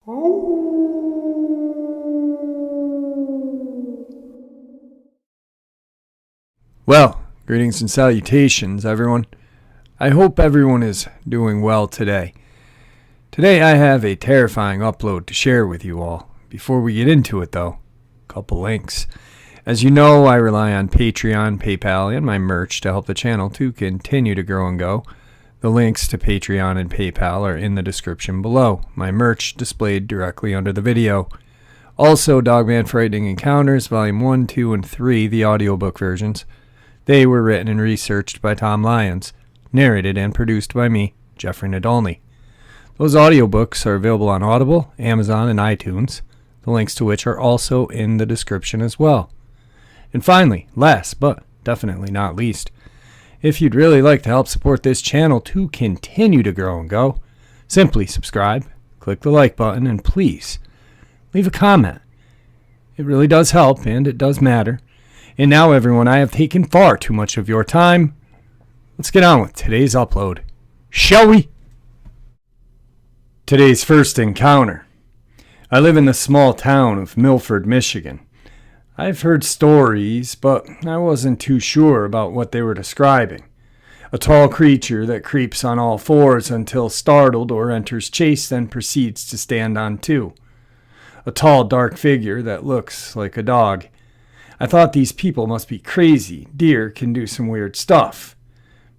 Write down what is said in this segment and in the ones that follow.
Well, greetings and salutations, everyone. I hope everyone is doing well today. Today I have a terrifying upload to share with you all. Before we get into it, though, a couple links. As you know, I rely on Patreon, PayPal, and my merch to help the channel to continue to grow and go. The links to Patreon and PayPal are in the description below. My merch displayed directly under the video. Also, Dogman Frightening Encounters, Volume 1, 2, and 3, the audiobook versions. They were written and researched by Tom Lyons, narrated and produced by me, Jeffrey Nadolny. Those audiobooks are available on Audible, Amazon, and iTunes, the links to which are also in the description as well. And finally, last but definitely not least, if you'd really like to help support this channel to continue to grow and go, simply subscribe, click the like button, and please leave a comment. It really does help, and it does matter. And now, everyone, I have taken far too much of your time. Let's get on with today's upload, shall we? Today's first encounter. I live in the small town of Milford, Michigan. I've heard stories, but I wasn't too sure about what they were describing. A tall creature that creeps on all fours until startled or enters chase, then proceeds to stand on two. A tall, dark figure that looks like a dog. I thought these people must be crazy. Deer can do some weird stuff.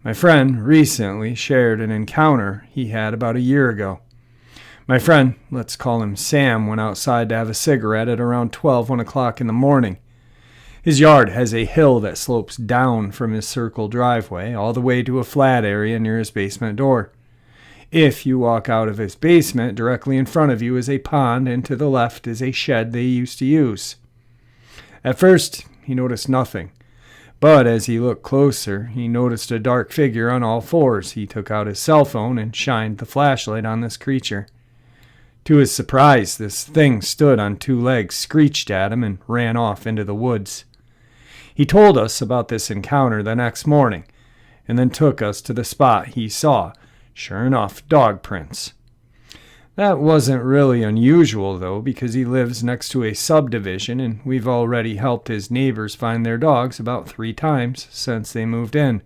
My friend recently shared an encounter he had about a year ago. My friend, let's call him Sam, went outside to have a cigarette at around 1 o'clock in the morning. His yard has a hill that slopes down from his circle driveway all the way to a flat area near his basement door. If you walk out of his basement, directly in front of you is a pond, and to the left is a shed they used to use. At first, he noticed nothing, but as he looked closer, he noticed a dark figure on all fours. He took out his cell phone and shined the flashlight on this creature. To his surprise, this thing stood on two legs, screeched at him, and ran off into the woods. He told us about this encounter the next morning, and then took us to the spot he saw. Sure enough, dog prints. That wasn't really unusual, though, because he lives next to a subdivision, and we've already helped his neighbors find their dogs about 3 times since they moved in.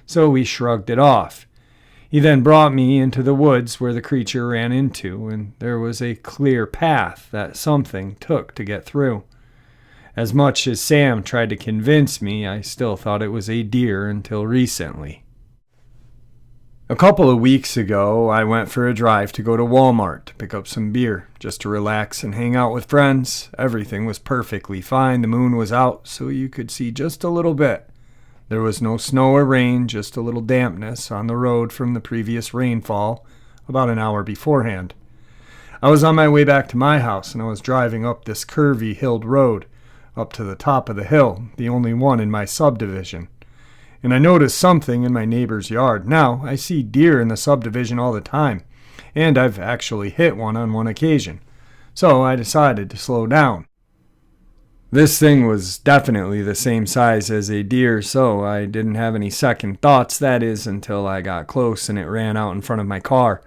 So we shrugged it off. He then brought me into the woods where the creature ran into, and there was a clear path that something took to get through. As much as Sam tried to convince me, I still thought it was a deer until recently. A couple of weeks ago, I went for a drive to go to Walmart to pick up some beer, just to relax and hang out with friends. Everything was perfectly fine. The moon was out, so you could see just a little bit. There was no snow or rain, just a little dampness on the road from the previous rainfall about an hour beforehand. I was on my way back to my house, and I was driving up this curvy hilled road, up to the top of the hill, the only one in my subdivision. And I noticed something in my neighbor's yard. Now, I see deer in the subdivision all the time, and I've actually hit one on one occasion. So I decided to slow down. This thing was definitely the same size as a deer, so I didn't have any second thoughts, that is, until I got close and it ran out in front of my car.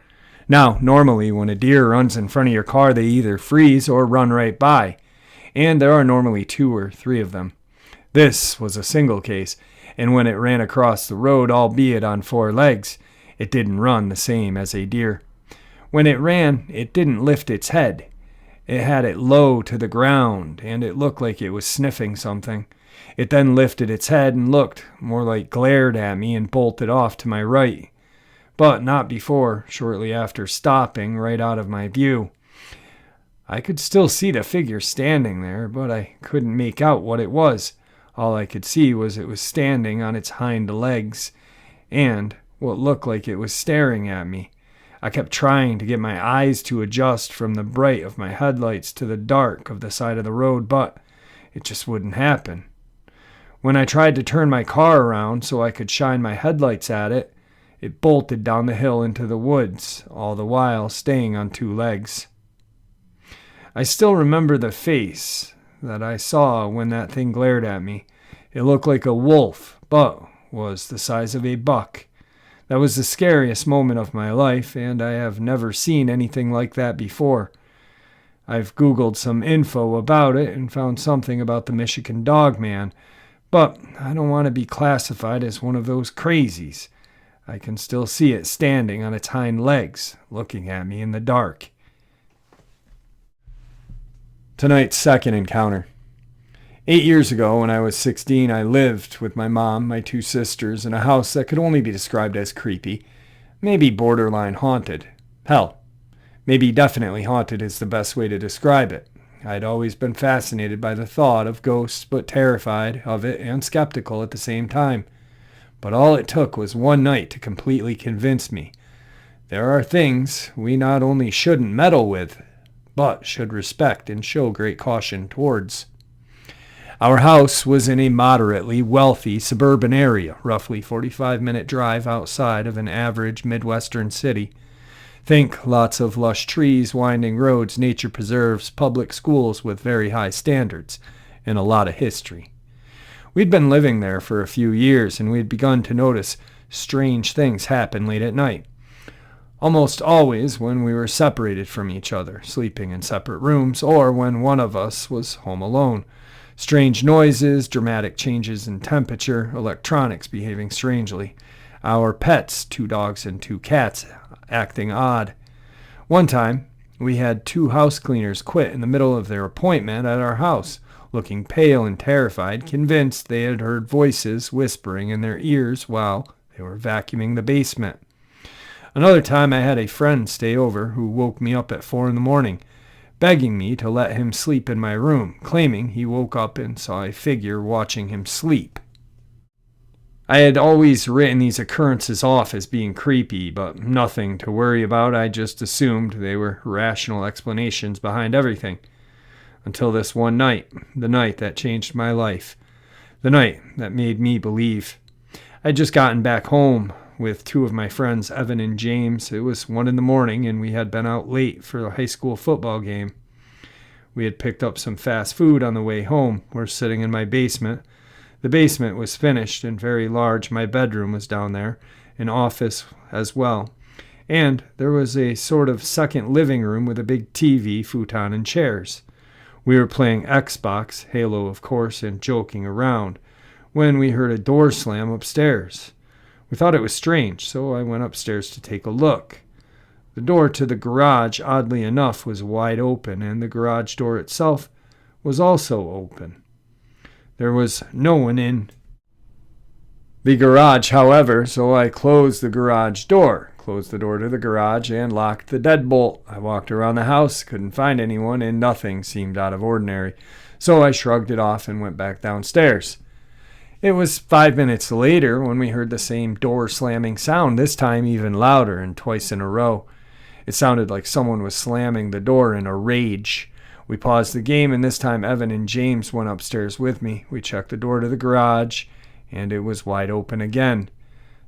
Now, normally when a deer runs in front of your car, they either freeze or run right by, and there are normally 2 or 3 of them. This was a single case, and when it ran across the road, albeit on 4 legs, it didn't run the same as a deer. When it ran, it didn't lift its head. It had it low to the ground, and it looked like it was sniffing something. It then lifted its head and looked, more like glared at me, and bolted off to my right. But not before, shortly after stopping right out of my view. I could still see the figure standing there, but I couldn't make out what it was. All I could see was it was standing on its hind legs, and what looked like it was staring at me. I kept trying to get my eyes to adjust from the bright of my headlights to the dark of the side of the road, but it just wouldn't happen. When I tried to turn my car around so I could shine my headlights at it, it bolted down the hill into the woods, all the while staying on 2 legs. I still remember the face that I saw when that thing glared at me. It looked like a wolf, but was the size of a buck. That was the scariest moment of my life, and I have never seen anything like that before. I've Googled some info about it and found something about the Michigan Dogman, but I don't want to be classified as one of those crazies. I can still see it standing on its hind legs, looking at me in the dark. Tonight's second encounter. 8 years ago, when I was 16, I lived with my mom, my two sisters, in a house that could only be described as creepy, maybe borderline haunted. Hell, maybe definitely haunted is the best way to describe it. I'd always been fascinated by the thought of ghosts, but terrified of it and skeptical at the same time. But all it took was one night to completely convince me. There are things we not only shouldn't meddle with, but should respect and show great caution towards. Our house was in a moderately wealthy suburban area, roughly 45-minute drive outside of an average Midwestern city. Think lots of lush trees, winding roads, nature preserves, public schools with very high standards, and a lot of history. We'd been living there for a few years, and we'd begun to notice strange things happen late at night. Almost always when we were separated from each other, sleeping in separate rooms, or when one of us was home alone. Strange noises, dramatic changes in temperature, electronics behaving strangely. Our pets, 2 dogs and 2 cats, acting odd. One time, we had 2 house cleaners quit in the middle of their appointment at our house, looking pale and terrified, convinced they had heard voices whispering in their ears while they were vacuuming the basement. Another time I had a friend stay over who woke me up at 4 a.m, begging me to let him sleep in my room, claiming he woke up and saw a figure watching him sleep. I had always written these occurrences off as being creepy, but nothing to worry about. I just assumed they were rational explanations behind everything. Until this one night, the night that changed my life. The night that made me believe. I'd just gotten back home with 2 of my friends, Evan and James. It was 1 a.m, and we had been out late for a high school football game. We had picked up some fast food on the way home. We're sitting in my basement. The basement was finished and very large. My bedroom was down there, an office as well. And there was a sort of second living room with a big TV, futon, and chairs. We were playing Xbox, Halo of course, and joking around, when we heard a door slam upstairs. We thought it was strange, so I went upstairs to take a look. The door to the garage, oddly enough, was wide open, and the garage door itself was also open. There was no one in the garage, however, so I closed the garage door, closed the door to the garage, and locked the deadbolt. I walked around the house, couldn't find anyone, and nothing seemed out of ordinary, so I shrugged it off and went back downstairs. It was 5 minutes later when we heard the same door slamming sound, this time even louder and twice in a row. It sounded like someone was slamming the door in a rage. We paused the game, and this time Evan and James went upstairs with me. We checked the door to the garage, and it was wide open again.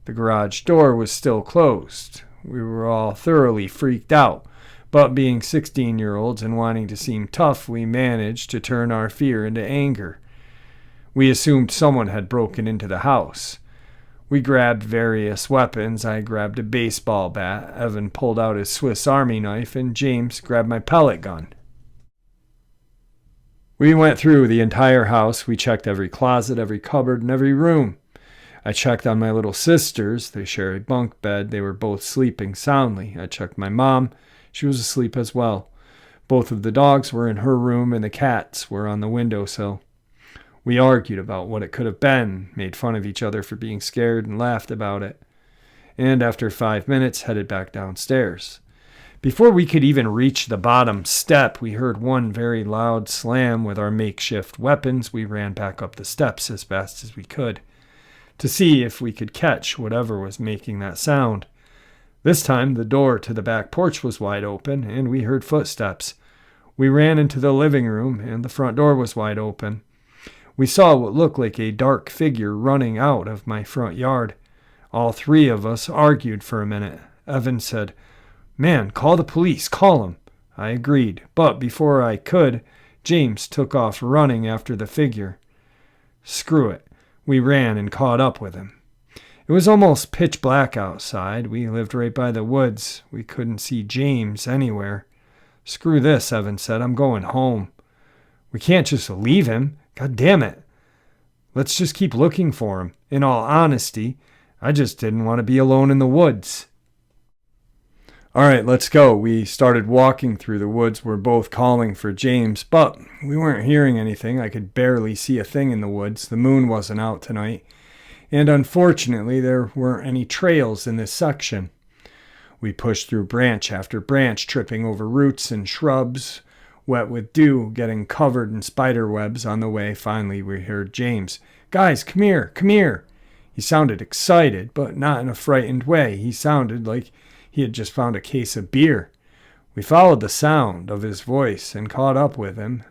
The garage door was still closed. We were all thoroughly freaked out, but being 16-year-olds and wanting to seem tough, we managed to turn our fear into anger. We assumed someone had broken into the house. We grabbed various weapons. I grabbed a baseball bat, Evan pulled out his Swiss Army knife, and James grabbed my pellet gun. We went through the entire house. We checked every closet, every cupboard, and every room. I checked on my little sisters. They share a bunk bed. They were both sleeping soundly. I checked my mom. She was asleep as well. Both of the dogs were in her room, and the cats were on the windowsill. We argued about what it could have been, made fun of each other for being scared, and laughed about it. And after 5 minutes, headed back downstairs. Before we could even reach the bottom step, we heard one very loud slam with our makeshift weapons. We ran back up the steps as fast as we could to see if we could catch whatever was making that sound. This time, the door to the back porch was wide open, and we heard footsteps. We ran into the living room, and the front door was wide open. We saw what looked like a dark figure running out of my front yard. All 3 of us argued for a minute. Evan said, "Man, call the police, call 'em." I agreed, but before I could, James took off running after the figure. Screw it. We ran and caught up with him. It was almost pitch black outside. We lived right by the woods. We couldn't see James anywhere. "Screw this," Evan said. "I'm going home. We can't just leave him. God damn it. Let's just keep looking for him. In all honesty, I just didn't want to be alone in the woods." "All right, let's go." We started walking through the woods. We're both calling for James, but we weren't hearing anything. I could barely see a thing in the woods. The moon wasn't out tonight, and unfortunately, there weren't any trails in this section. We pushed through branch after branch, tripping over roots and shrubs, wet with dew, getting covered in spider webs on the way. Finally, we heard James. "Guys, come here, come here." He sounded excited, but not in a frightened way. He sounded like he had just found a case of beer. We followed the sound of his voice and caught up with him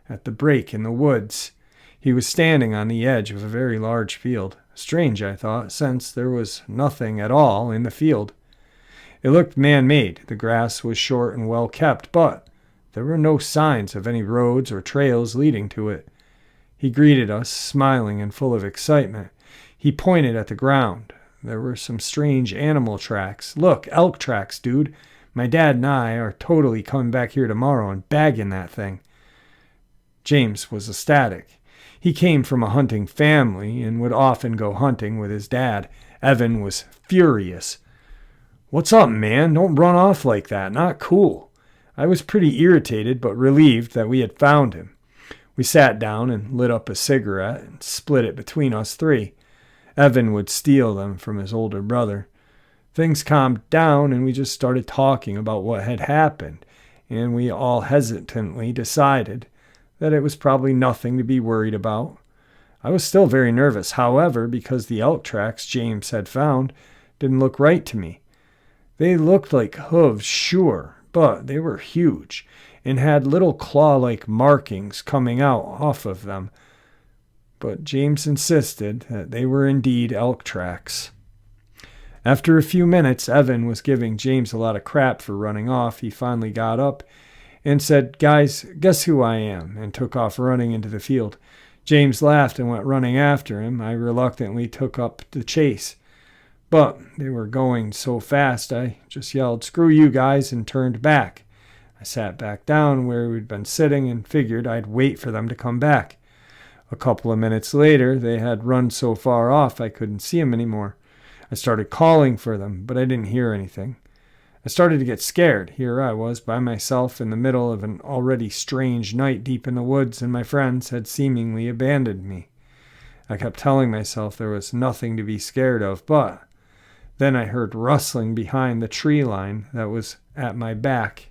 at the break in the woods. He was standing on the edge of a very large field. Strange, I thought, since there was nothing at all in the field. It looked man-made. The grass was short and well kept, but there were no signs of any roads or trails leading to it. He greeted us, smiling and full of excitement. He pointed at the ground. There were some strange animal tracks. "Look, elk tracks, dude. My dad and I are totally coming back here tomorrow and bagging that thing." James was ecstatic. He came from a hunting family and would often go hunting with his dad. Evan was furious. "What's up, man? Don't run off like that. Not cool." I was pretty irritated but relieved that we had found him. We sat down and lit up a cigarette and split it between us three. Evan would steal them from his older brother. Things calmed down and we just started talking about what had happened, and we all hesitantly decided that it was probably nothing to be worried about. I was still very nervous, however, because the elk tracks James had found didn't look right to me. They looked like hooves, sure, but they were huge and had little claw-like markings coming out off of them. But James insisted that they were indeed elk tracks. After a few minutes, Evan was giving James a lot of crap for running off. He finally got up and said, "Guys, guess who I am?" and took off running into the field. James laughed and went running after him. I reluctantly took up the chase. But they were going so fast, I just yelled, "Screw you guys," and turned back. I sat back down where we'd been sitting and figured I'd wait for them to come back. A couple of minutes later, they had run so far off I couldn't see them anymore. I started calling for them, but I didn't hear anything. I started to get scared. Here I was by myself in the middle of an already strange night deep in the woods, and my friends had seemingly abandoned me. I kept telling myself there was nothing to be scared of, but then I heard rustling behind the tree line that was at my back.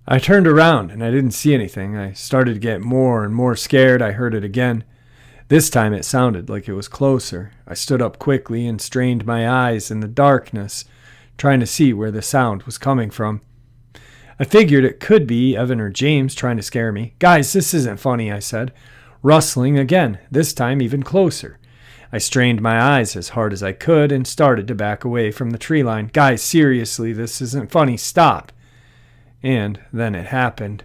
I turned around and I didn't see anything. I started to get more and more scared. I heard it again. This time it sounded like it was closer. I stood up quickly and strained my eyes in the darkness, trying to see where the sound was coming from. I figured it could be Evan or James trying to scare me. "Guys, this isn't funny," I said. Rustling again, this time even closer. I strained my eyes as hard as I could and started to back away from the tree line. "Guys, seriously, this isn't funny. Stop." And then it happened.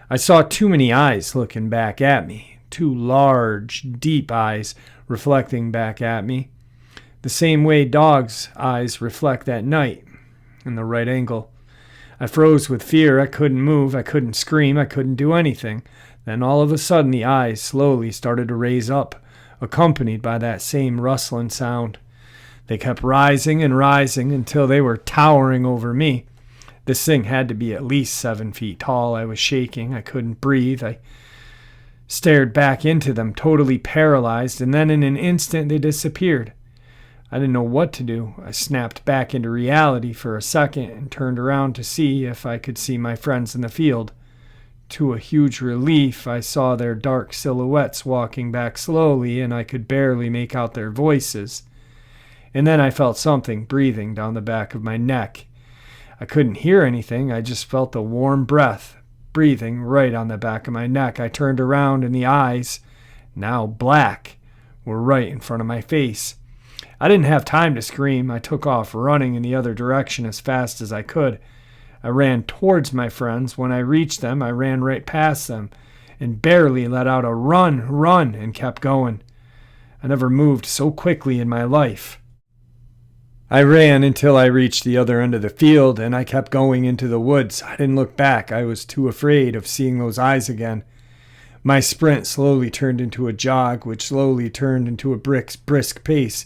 I saw too many eyes looking back at me. 2 large, deep eyes reflecting back at me. The same way dogs' eyes reflect at night, in the right angle. I froze with fear. I couldn't move. I couldn't scream. I couldn't do anything. Then all of a sudden the eyes slowly started to raise up, accompanied by that same rustling sound. They kept rising and rising until they were towering over me. This thing had to be at least 7 feet tall. I was shaking. I couldn't breathe. I stared back into them, totally paralyzed, and then in an instant they disappeared. I didn't know what to do. I snapped back into reality for a second and turned around to see if I could see my friends in the field. To a huge relief, I saw their dark silhouettes walking back slowly, and I could barely make out their voices. And then I felt something breathing down the back of my neck. I couldn't hear anything. I just felt the warm breath breathing right on the back of my neck. I turned around and the eyes, now black, were right in front of my face. I didn't have time to scream. I took off running in the other direction as fast as I could. I ran towards my friends. When I reached them, I ran right past them and barely let out a run, and kept going. I never moved so quickly in my life. I ran until I reached the other end of the field, and I kept going into the woods. I didn't look back. I was too afraid of seeing those eyes again. My sprint slowly turned into a jog, which slowly turned into a brisk pace,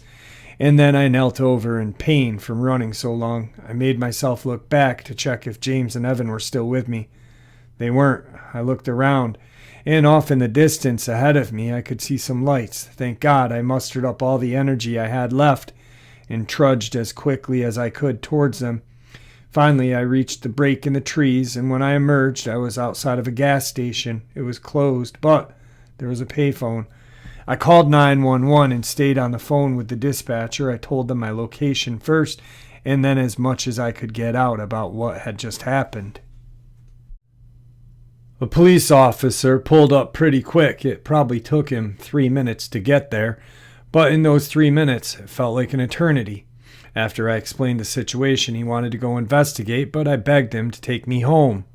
and then I knelt over in pain from running so long. I made myself look back to check if James and Evan were still with me. They weren't. I looked around, and off in the distance ahead of me I could see some lights. Thank God I mustered up all the energy I had left and trudged as quickly as I could towards them. Finally, I reached the break in the trees, and when I emerged, I was outside of a gas station. It was closed, but there was a payphone. I called 911 and stayed on the phone with the dispatcher. I told them my location first, and then as much as I could get out about what had just happened. A police officer pulled up pretty quick. It probably took him 3 minutes to get there, but in those 3 minutes, it felt like an eternity. After I explained the situation, he wanted to go investigate, but I begged him to take me home.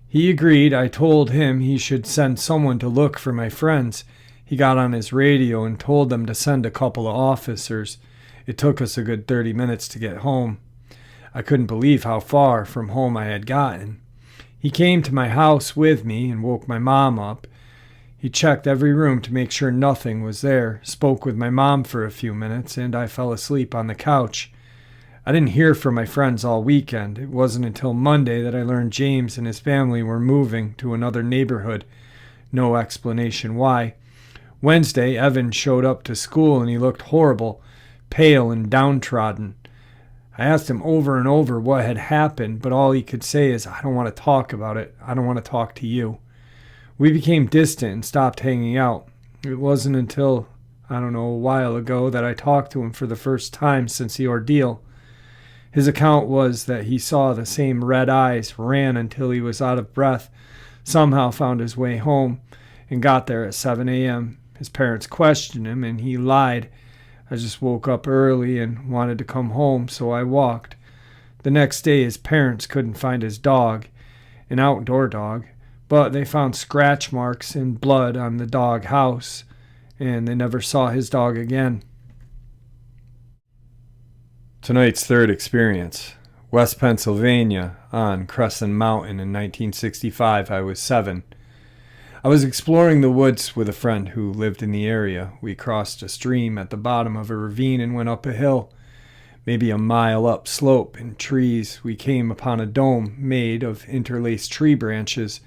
He agreed. I told him he should send someone to look for my friends. He got on his radio and told them to send a couple of officers. It took us a good 30 minutes to get home. I couldn't believe how far from home I had gotten. He came to my house with me and woke my mom up. He checked every room to make sure nothing was there, spoke with my mom for a few minutes, and I fell asleep on the couch. I didn't hear from my friends all weekend. It wasn't until Monday that I learned James and his family were moving to another neighborhood. No explanation why. Wednesday, Evan showed up to school and he looked horrible, pale and downtrodden. I asked him over and over what had happened, but all he could say is, "I don't want to talk about it. I don't want to talk to you." We became distant and stopped hanging out. It wasn't until, a while ago that I talked to him for the first time since the ordeal. His account was that he saw the same red eyes, ran until he was out of breath, somehow found his way home, and got there at 7 a.m. His parents questioned him, and he lied. I just woke up early and wanted to come home, so I walked. The next day, his parents couldn't find his dog, an outdoor dog, but they found scratch marks and blood on the dog house, and they never saw his dog again. Tonight's third experience. West Pennsylvania, on Crescent Mountain in 1965. I was 7. I was exploring the woods with a friend who lived in the area. We crossed a stream at the bottom of a ravine and went up a hill. Maybe a mile up slope in trees, we came upon a dome made of interlaced tree branches.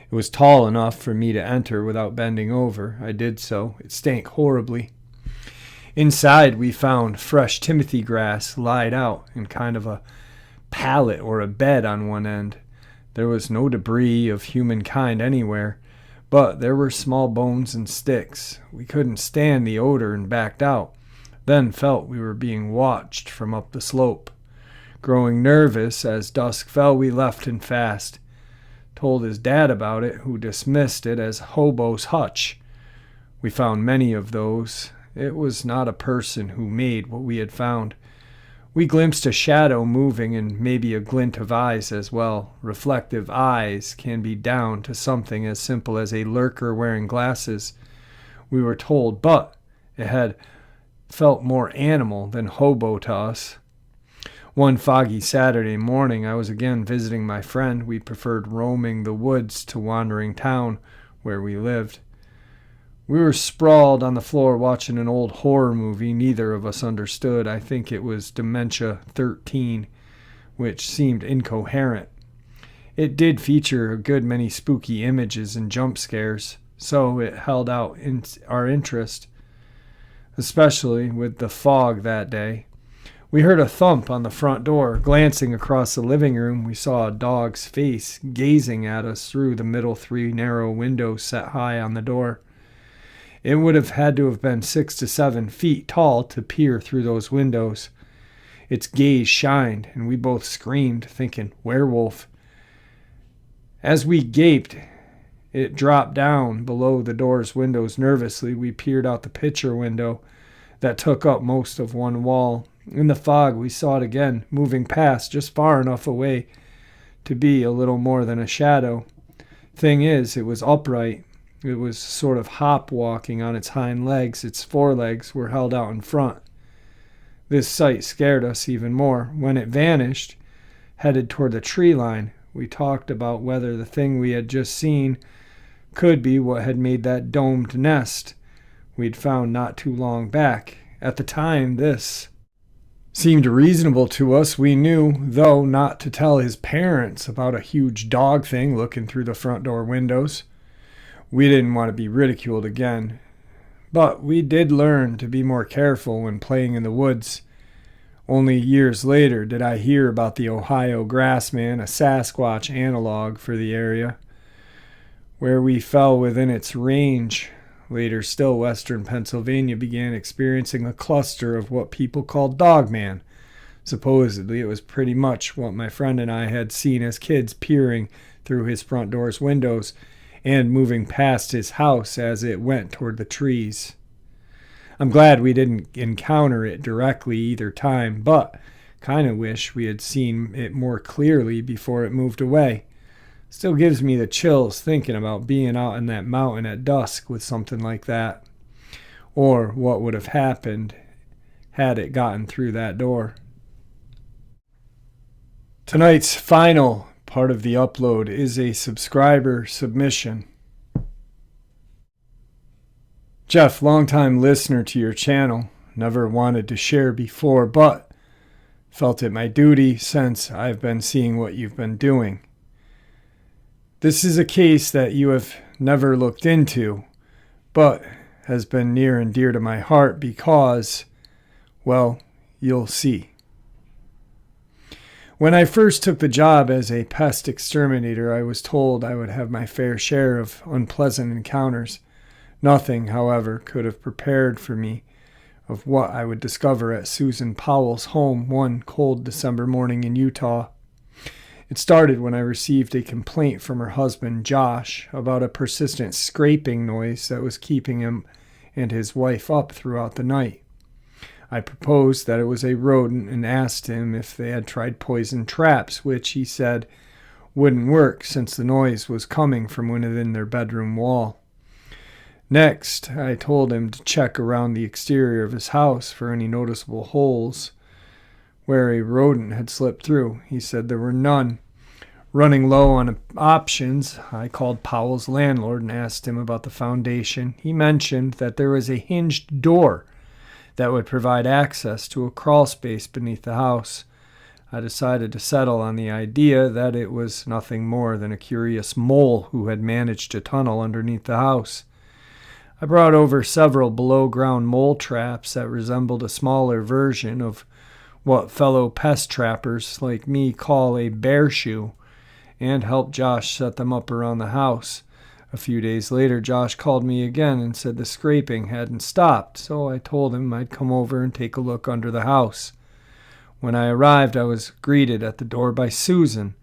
It was tall enough for me to enter without bending over. I did so. It stank horribly. Inside, we found fresh timothy grass lied out in kind of a pallet or a bed on one end. There was no debris of humankind anywhere, but there were small bones and sticks. We couldn't stand the odor and backed out, then felt we were being watched from up the slope. Growing nervous as dusk fell, we left and fast. Told his dad about it, who dismissed it as hobo's hutch. We found many of those. It was not a person who made what we had found. We glimpsed a shadow moving and maybe a glint of eyes as well. Reflective eyes can be down to something as simple as a lurker wearing glasses, we were told, but it had felt more animal than hobo to us. One foggy Saturday morning, I was again visiting my friend. We preferred roaming the woods to wandering town where we lived. We were sprawled on the floor watching an old horror movie neither of us understood. I think it was Dementia 13, which seemed incoherent. It did feature a good many spooky images and jump scares, so it held out our interest, especially with the fog that day. We heard a thump on the front door. Glancing across the living room, we saw a dog's face gazing at us through the middle 3 narrow windows set high on the door. It would have had to have been 6 to 7 feet tall to peer through those windows. Its gaze shined, and we both screamed, thinking, werewolf. As we gaped, it dropped down below the door's windows nervously. We peered out the picture window that took up most of one wall. In the fog, we saw it again, moving past just far enough away to be a little more than a shadow. Thing is, it was upright. It was sort of hop walking on its hind legs. Its forelegs were held out in front. This sight scared us even more. When it vanished, headed toward the tree line, we talked about whether the thing we had just seen could be what had made that domed nest we'd found not too long back. At the time, this seemed reasonable to us. We knew, though, not to tell his parents about a huge dog thing looking through the front door windows. We didn't want to be ridiculed again. But we did learn to be more careful when playing in the woods. Only years later did I hear about the Ohio Grassman, a Sasquatch analog for the area, where we fell within its range. Later still, western Pennsylvania began experiencing a cluster of what people called Dogman. Supposedly, it was pretty much what my friend and I had seen as kids, peering through his front door's windows and moving past his house as it went toward the trees. I'm glad we didn't encounter it directly either time, but kind of wish we had seen it more clearly before it moved away. Still gives me the chills thinking about being out in that mountain at dusk with something like that. Or what would have happened had it gotten through that door. Tonight's final part of the upload is a subscriber submission. Jeff, longtime listener to your channel, never wanted to share before, but felt it my duty since I've been seeing what you've been doing. This is a case that you have never looked into, but has been near and dear to my heart because, well, you'll see. When I first took the job as a pest exterminator, I was told I would have my fair share of unpleasant encounters. Nothing, however, could have prepared for me of what I would discover at Susan Powell's home one cold December morning in Utah. It started when I received a complaint from her husband, Josh, about a persistent scraping noise that was keeping him and his wife up throughout the night. I proposed that it was a rodent and asked him if they had tried poison traps, which he said wouldn't work since the noise was coming from within their bedroom wall. Next, I told him to check around the exterior of his house for any noticeable holes where a rodent had slipped through. He said there were none. Running low on options, I called Powell's landlord and asked him about the foundation. He mentioned that there was a hinged door that would provide access to a crawl space beneath the house. I decided to settle on the idea that it was nothing more than a curious mole who had managed to tunnel underneath the house. I brought over several below-ground mole traps that resembled a smaller version of what fellow pest trappers like me call a bear shoe, and helped Josh set them up around the house. A few days later, Josh called me again and said the scraping hadn't stopped, so I told him I'd come over and take a look under the house. When I arrived, I was greeted at the door by Susan,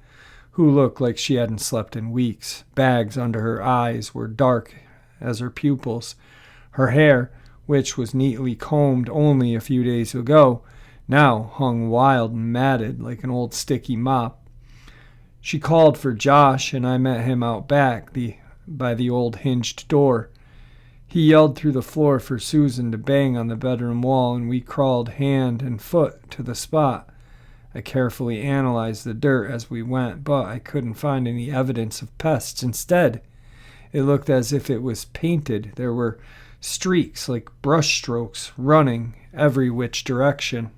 who looked like she hadn't slept in weeks. Bags under her eyes were dark as her pupils. Her hair, which was neatly combed only a few days ago, now hung wild and matted like an old sticky mop. She called for Josh, and I met him out back by the old hinged door. He yelled through the floor for Susan to bang on the bedroom wall, and we crawled hand and foot to the spot. I carefully analyzed the dirt as we went, but I couldn't find any evidence of pests. Instead, it looked as if it was painted. There were streaks like brush strokes running every which direction.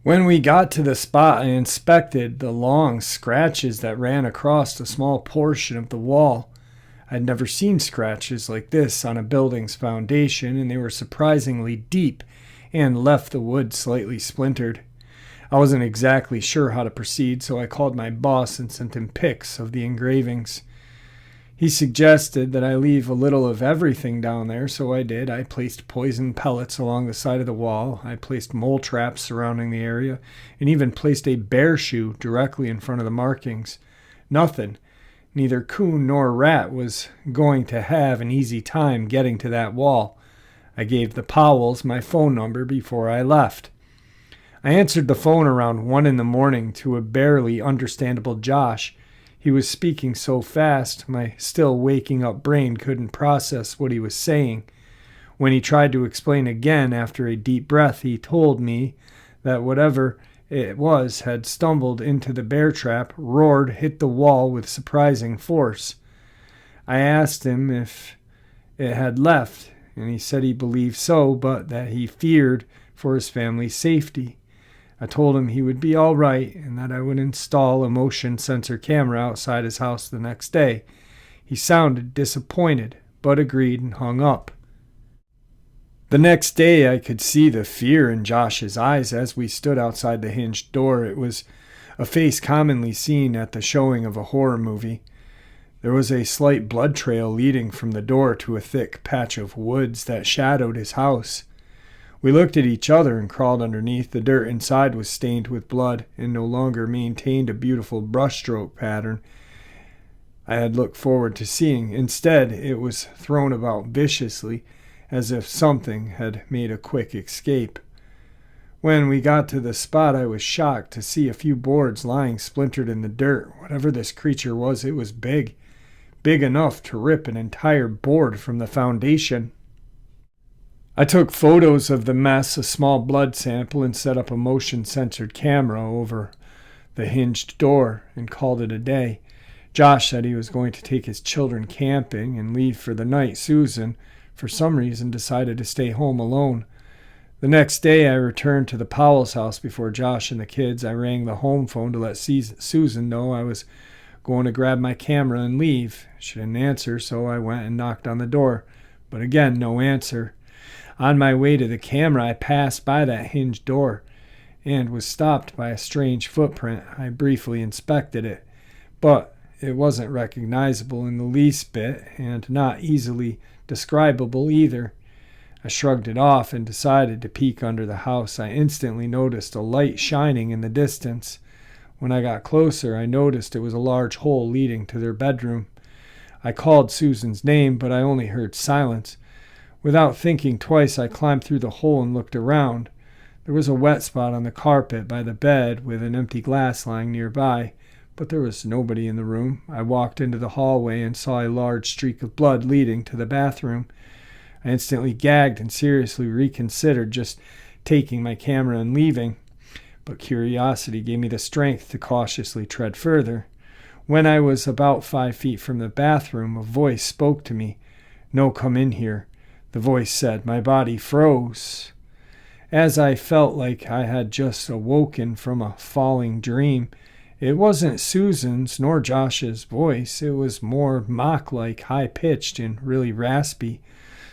When we got to the spot, I inspected the long scratches that ran across a small portion of the wall. I'd never seen scratches like this on a building's foundation, and they were surprisingly deep and left the wood slightly splintered. I wasn't exactly sure how to proceed, so I called my boss and sent him pics of the engravings. He suggested that I leave a little of everything down there, so I did. I placed poison pellets along the side of the wall. I placed mole traps surrounding the area, and even placed a bear shoe directly in front of the markings. Nothing, neither coon nor rat, was going to have an easy time getting to that wall. I gave the Powells my phone number before I left. I answered the phone around 1 a.m. to a barely understandable Josh. He was speaking so fast, my still waking up brain couldn't process what he was saying. When he tried to explain again after a deep breath, he told me that whatever it was had stumbled into the bear trap, roared, hit the wall with surprising force. I asked him if it had left, and he said he believed so, but that he feared for his family's safety. I told him he would be all right and that I would install a motion sensor camera outside his house the next day. He sounded disappointed, but agreed and hung up. The next day I could see the fear in Josh's eyes as we stood outside the hinged door. It was a face commonly seen at the showing of a horror movie. There was a slight blood trail leading from the door to a thick patch of woods that shadowed his house. We looked at each other and crawled underneath. The dirt inside was stained with blood and no longer maintained a beautiful brushstroke pattern I had looked forward to seeing. Instead, it was thrown about viciously, as if something had made a quick escape. When we got to the spot, I was shocked to see a few boards lying splintered in the dirt. Whatever this creature was, it was big enough to rip an entire board from the foundation. I took photos of the mess, a small blood sample, and set up a motion-censored camera over the hinged door and called it a day. Josh said he was going to take his children camping and leave for the night. Susan, for some reason, decided to stay home alone. The next day, I returned to the Powell's house before Josh and the kids. I rang the home phone to let Susan know I was going to grab my camera and leave. She didn't answer, so I went and knocked on the door. But again, no answer. On my way to the camera, I passed by that hinged door and was stopped by a strange footprint. I briefly inspected it, but it wasn't recognizable in the least bit and not easily describable either. I shrugged it off and decided to peek under the house. I instantly noticed a light shining in the distance. When I got closer, I noticed it was a large hole leading to their bedroom. I called Susan's name, but I only heard silence. Without thinking twice, I climbed through the hole and looked around. There was a wet spot on the carpet by the bed with an empty glass lying nearby, but there was nobody in the room. I walked into the hallway and saw a large streak of blood leading to the bathroom. I instantly gagged and seriously reconsidered just taking my camera and leaving, but curiosity gave me the strength to cautiously tread further. When I was about 5 feet from the bathroom, a voice spoke to me. "No, come in here," the voice said. My body froze, as I felt like I had just awoken from a falling dream. It wasn't Susan's nor Josh's voice. It was more mock-like, high-pitched, and really raspy.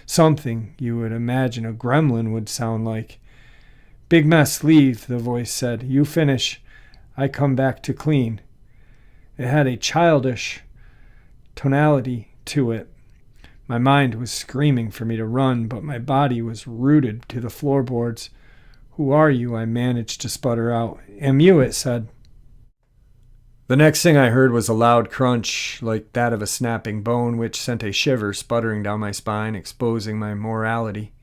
Something you would imagine a gremlin would sound like. "Big mess, leave," the voice said. "You finish. I come back to clean." It had a childish tonality to it. My mind was screaming for me to run, but my body was rooted to the floorboards. "Who are you?" I managed to sputter out. "Am you?" it said. The next thing I heard was a loud crunch, like that of a snapping bone, which sent a shiver sputtering down my spine, exposing my morality.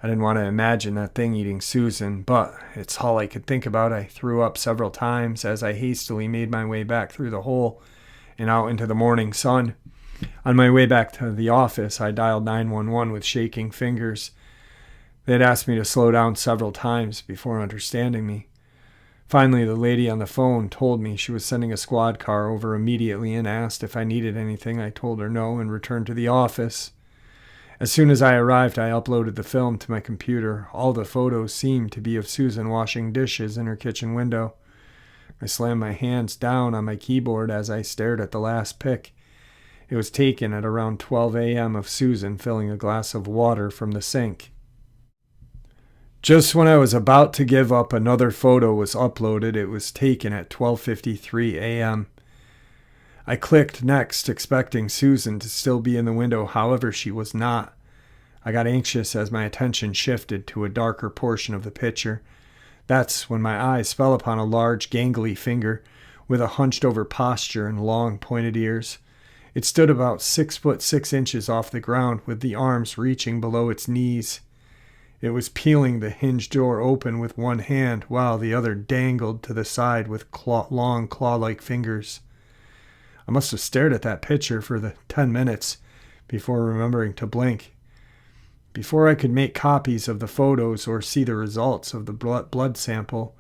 I didn't want to imagine that thing eating Susan, but it's all I could think about. I threw up several times as I hastily made my way back through the hole and out into the morning sun. On my way back to the office, I dialed 911 with shaking fingers. They had asked me to slow down several times before understanding me. Finally, the lady on the phone told me she was sending a squad car over immediately and asked if I needed anything. I told her no and returned to the office. As soon as I arrived, I uploaded the film to my computer. All the photos seemed to be of Susan washing dishes in her kitchen window. I slammed my hands down on my keyboard as I stared at the last pic. It was taken at around 12 a.m. of Susan filling a glass of water from the sink. Just when I was about to give up, another photo was uploaded. It was taken at 12:53 a.m. I clicked next, expecting Susan to still be in the window. However, she was not. I got anxious as my attention shifted to a darker portion of the picture. That's when my eyes fell upon a large, gangly finger with a hunched-over posture and long, pointed ears. It stood about 6'6" off the ground, with the arms reaching below its knees. It was peeling the hinged door open with one hand, while the other dangled to the side with long claw-like fingers. I must have stared at that picture for the 10 minutes before remembering to blink. Before I could make copies of the photos or see the results of the blood sample,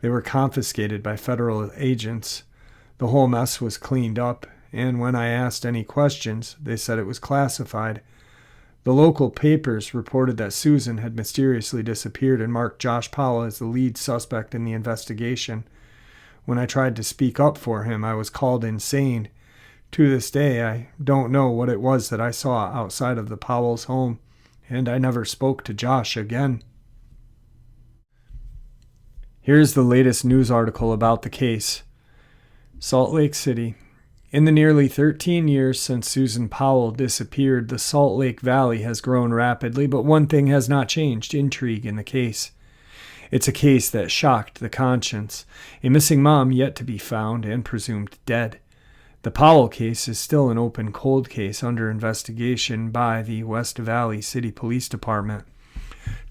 they were confiscated by federal agents. The whole mess was cleaned up, and when I asked any questions, they said it was classified. The local papers reported that Susan had mysteriously disappeared and marked Josh Powell as the lead suspect in the investigation. When I tried to speak up for him, I was called insane. To this day, I don't know what it was that I saw outside of the Powell's home, and I never spoke to Josh again. Here's the latest news article about the case. Salt Lake City. In the nearly 13 years since Susan Powell disappeared, the Salt Lake Valley has grown rapidly, but one thing has not changed: intrigue in the case. It's a case that shocked the conscience. A missing mom yet to be found and presumed dead. The Powell case is still an open cold case under investigation by the West Valley City Police Department.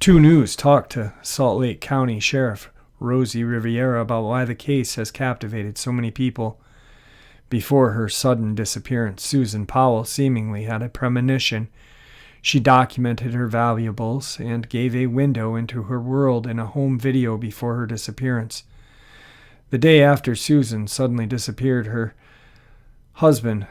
2 News talked to Salt Lake County Sheriff Rosie Riviera about why the case has captivated so many people. Before her sudden disappearance, Susan Powell seemingly had a premonition. She documented her valuables and gave a window into her world in a home video before her disappearance. The day after Susan suddenly disappeared, her husband,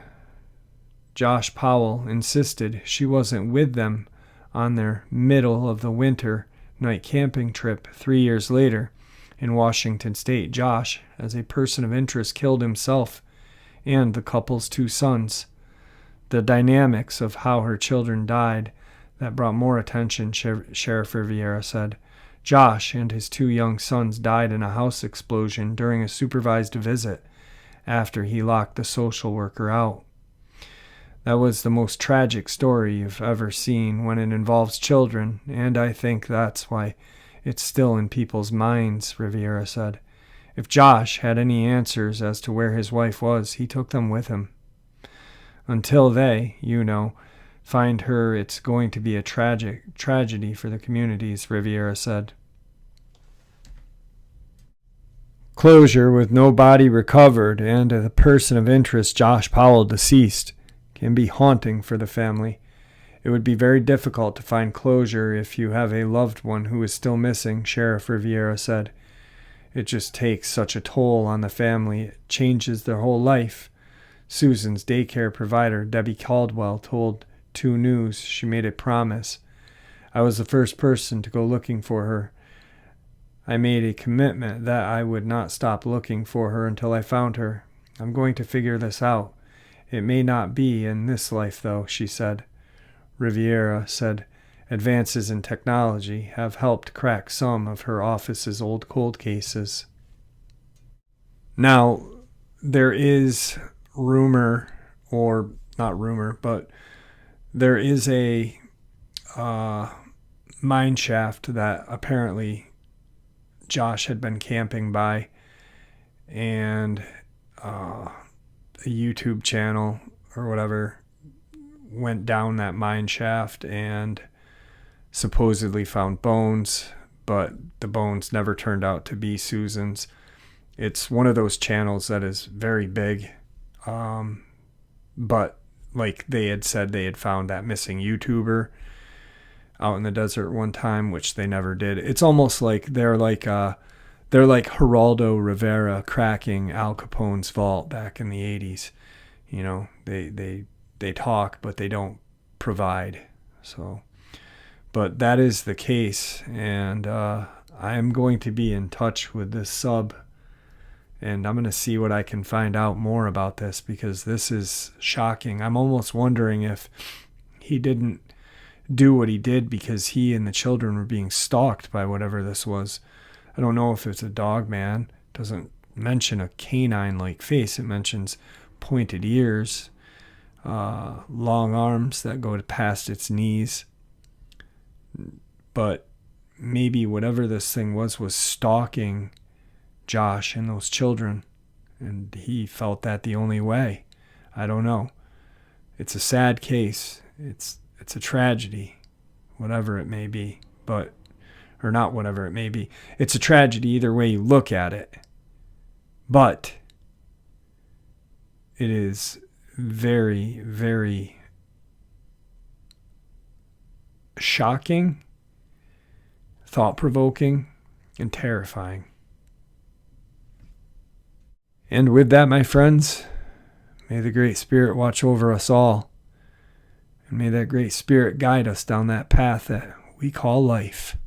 Josh Powell, insisted she wasn't with them on their middle-of-the-winter night camping trip 3 years later. In Washington State, Josh, as a person of interest, killed himself and the couple's 2 sons. The dynamics of how her children died that brought more attention, Sheriff Riviera said. Josh and his 2 young sons died in a house explosion during a supervised visit after he locked the social worker out. That was the most tragic story you've ever seen when it involves children, and I think that's why it's still in people's minds, Riviera said. If Josh had any answers as to where his wife was, he took them with him. Until they, find her, it's going to be a tragedy for the communities, Riviera said. Closure with no body recovered and a person of interest, Josh Powell, deceased, can be haunting for the family. It would be very difficult to find closure if you have a loved one who is still missing, Sheriff Riviera said. It just takes such a toll on the family. It changes their whole life. Susan's daycare provider, Debbie Caldwell, told 2 News she made a promise. I was the first person to go looking for her. I made a commitment that I would not stop looking for her until I found her. I'm going to figure this out. It may not be in this life, though, she said. Riviera said advances in technology have helped crack some of her office's old cold cases. Now, there is rumor, or not rumor, but there is a mine shaft that apparently Josh had been camping by, and a YouTube channel or whatever went down that mine shaft and supposedly found bones, but the bones never turned out to be Susan's. It's one of those channels that is very big, but like they had said, they had found that missing YouTuber out in the desert one time, which they never did. It's almost like they're like Geraldo Rivera cracking Al Capone's vault back in the 80s. They talk, but they don't provide. So, but that is the case, and I am going to be in touch with this sub, and I'm going to see what I can find out more about this, because this is shocking. I'm almost wondering if he didn't do what he did because he and the children were being stalked by whatever this was. I don't know if it's a Dogman. It doesn't mention a canine-like face. It mentions pointed ears, long arms that go past its knees. But maybe whatever this thing was stalking Josh and those children, and he felt that the only way. I don't know. It's a sad case. It's a tragedy, whatever it may be, or not whatever it may be. It's a tragedy either way you look at it. But it is very, very shocking, thought-provoking, and terrifying. And with that, my friends, may the Great Spirit watch over us all. And may that Great Spirit guide us down that path that we call life.